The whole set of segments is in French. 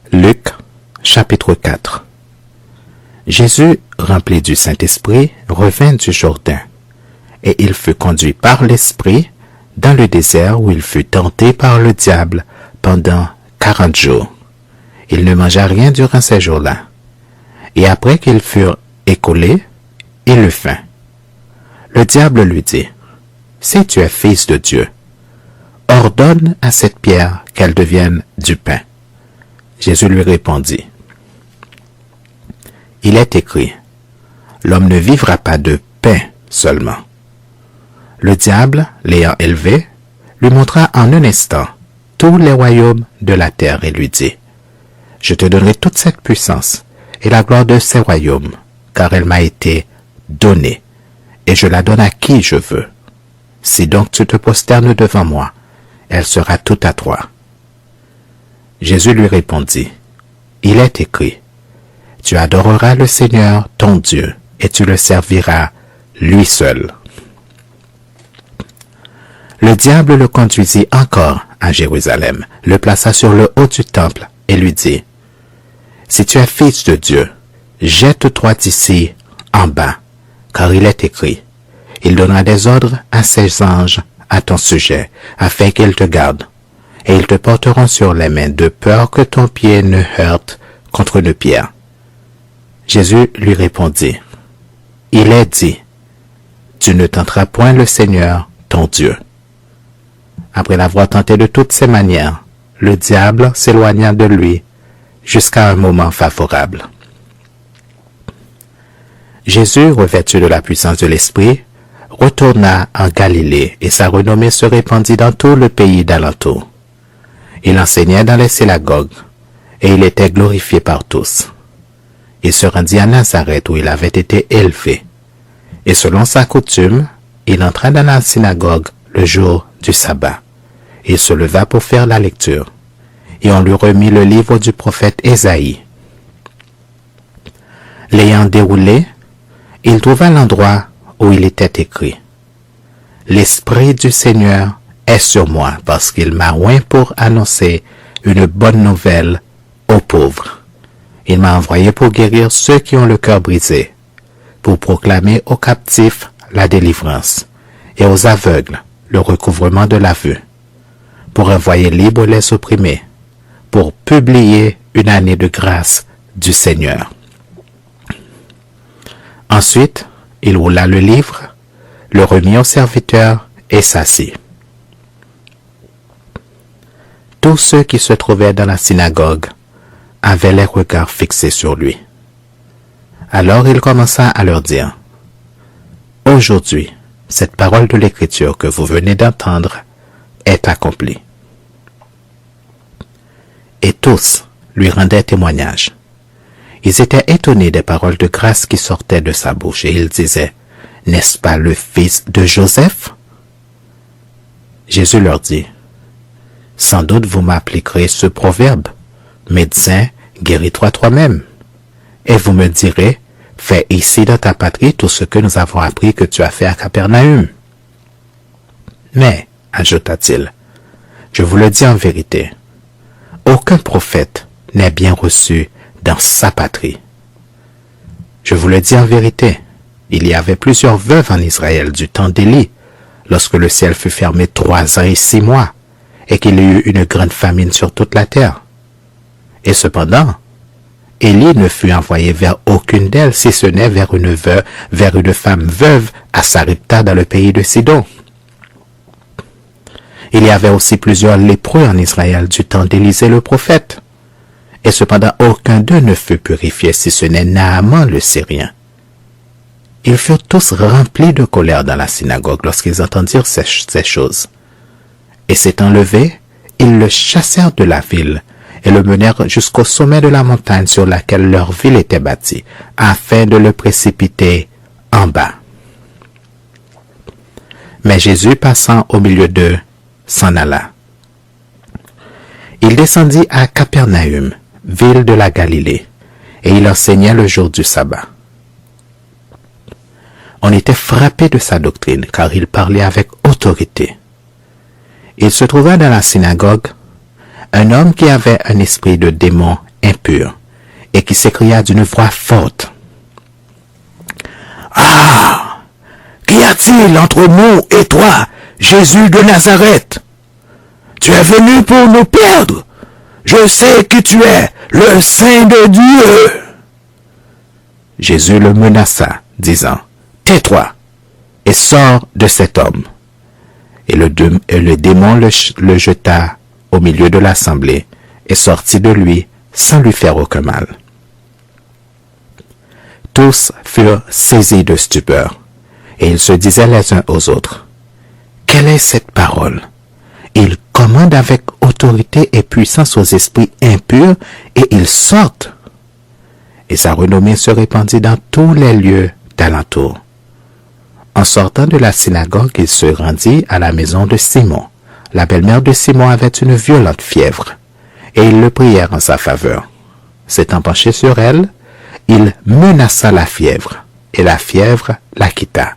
Luc, chapitre 4. Jésus, rempli du Saint-Esprit, revint du Jourdain, et il fut conduit par l'Esprit dans le désert où il fut tenté par le diable pendant 40 jours. Il ne mangea rien durant ces jours-là. Et après qu'ils furent écoulés, il eut faim. Le diable lui dit, « Si tu es fils de Dieu, ordonne à cette pierre qu'elle devienne du pain. » Jésus lui répondit, « Il est écrit, l'homme ne vivra pas de pain seulement. » Le diable, l'ayant élevé, lui montra en un instant tous les royaumes de la terre et lui dit, « Je te donnerai toute cette puissance et la gloire de ces royaumes, car elle m'a été donnée, et je la donne à qui je veux. Si donc tu te prosternes devant moi, elle sera toute à toi. » Jésus lui répondit, « Il est écrit, tu adoreras le Seigneur ton Dieu, et tu le serviras lui seul. » Le diable le conduisit encore à Jérusalem, le plaça sur le haut du temple et lui dit, « Si tu es fils de Dieu, jette-toi d'ici en bas, car il est écrit, il donnera des ordres à ses anges à ton sujet, afin qu'ils te gardent, et ils te porteront sur les mains de peur que ton pied ne heurte contre une pierre. » Jésus lui répondit, « Il est dit, tu ne tenteras point le Seigneur ton Dieu. » Après l'avoir tenté de toutes ses manières, le diable s'éloigna de lui jusqu'à un moment favorable. Jésus, revêtu de la puissance de l'Esprit, retourna en Galilée et sa renommée se répandit dans tout le pays d'alentour. Il enseignait dans les synagogues et il était glorifié par tous. Il se rendit à Nazareth où il avait été élevé. Et selon sa coutume, il entra dans la synagogue le jour du sabbat. Il se leva pour faire la lecture. Et on lui remit le livre du prophète Ésaïe. L'ayant déroulé, il trouva l'endroit où il était écrit, « L'Esprit du Seigneur est sur moi parce qu'il m'a oint pour annoncer une bonne nouvelle aux pauvres. Il m'a envoyé pour guérir ceux qui ont le cœur brisé, pour proclamer aux captifs la délivrance et aux aveugles le recouvrement de la vue, pour envoyer libres les opprimés, pour publier une année de grâce du Seigneur. » Ensuite, il roula le livre, le remit au serviteur et s'assit. Tous ceux qui se trouvaient dans la synagogue avaient les regards fixés sur lui. Alors il commença à leur dire, « Aujourd'hui, cette parole de l'Écriture que vous venez d'entendre est accomplie. » Et tous lui rendaient témoignage. Ils étaient étonnés des paroles de grâce qui sortaient de sa bouche et ils disaient, « N'est-ce pas le fils de Joseph? » Jésus leur dit, « Sans doute vous m'appliquerez ce proverbe, médecin, guéris-toi toi-même. Et vous me direz, fais ici dans ta patrie tout ce que nous avons appris que tu as fait à Capernaüm. Mais, ajouta-t-il, je vous le dis en vérité, aucun prophète n'est bien reçu dans sa patrie. Je vous le dis en vérité, il y avait plusieurs veuves en Israël du temps d'Élie, lorsque le ciel fut fermé 3 ans et 6 mois, et qu'il y eut une grande famine sur toute la terre. Et cependant, Élie ne fut envoyé vers aucune d'elles, si ce n'est vers une femme veuve à Sarepta dans le pays de Sidon. Il y avait aussi plusieurs lépreux en Israël du temps d'Élisée le prophète. Et cependant, aucun d'eux ne fut purifié, si ce n'est Naaman le Syrien. Ils furent tous remplis de colère dans la synagogue lorsqu'ils entendirent ces choses. Et s'étant levés, ils le chassèrent de la ville et le menèrent jusqu'au sommet de la montagne sur laquelle leur ville était bâtie, afin de le précipiter en bas. Mais Jésus, passant au milieu d'eux, s'en alla. Il descendit à Capernaüm, ville de la Galilée, et il enseignait le jour du sabbat. On était frappé de sa doctrine, car il parlait avec autorité. Il se trouva dans la synagogue un homme qui avait un esprit de démon impur, et qui s'écria d'une voix forte. « Ah! Qu'y a-t-il entre nous et toi, Jésus de Nazareth? Tu es venu pour nous perdre. Je sais que tu es le Saint de Dieu. » Jésus le menaça, disant, « Tais-toi et sors de cet homme. » Et le démon le jeta au milieu de l'assemblée et sortit de lui sans lui faire aucun mal. Tous furent saisis de stupeur, et ils se disaient les uns aux autres, « Quelle est cette parole? Il commande avec autorité et puissance aux esprits impurs, et ils sortent. » Et sa renommée se répandit dans tous les lieux d'alentour. En sortant de la synagogue, il se rendit à la maison de Simon. La belle-mère de Simon avait une violente fièvre, et ils le prièrent en sa faveur. S'étant penché sur elle, il menaça la fièvre, et la fièvre la quitta.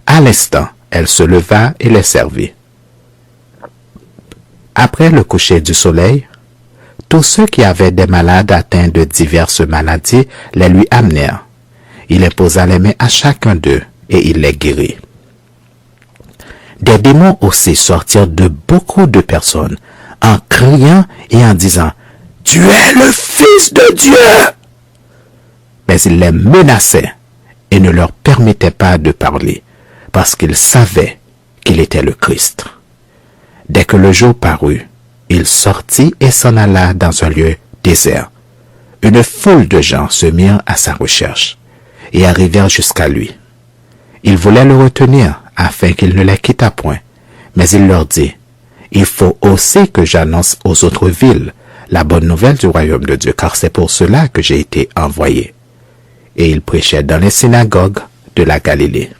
À l'instant, elle se leva et les servit. Après le coucher du soleil, tous ceux qui avaient des malades atteints de diverses maladies les lui amenèrent. Il imposa les mains à chacun d'eux, et il les guérit. Des démons aussi sortirent de beaucoup de personnes, en criant et en disant, « Tu es le Fils de Dieu !» Mais il les menaçait et ne leur permettait pas de parler, parce qu'ils savaient qu'il était le Christ. Dès que le jour parut, il sortit et s'en alla dans un lieu désert. Une foule de gens se mirent à sa recherche et arrivèrent jusqu'à lui. Ils voulaient le retenir afin qu'il ne les quittât point, mais il leur dit, « Il faut aussi que j'annonce aux autres villes la bonne nouvelle du royaume de Dieu, car c'est pour cela que j'ai été envoyé. » Et il prêchait dans les synagogues de la Galilée.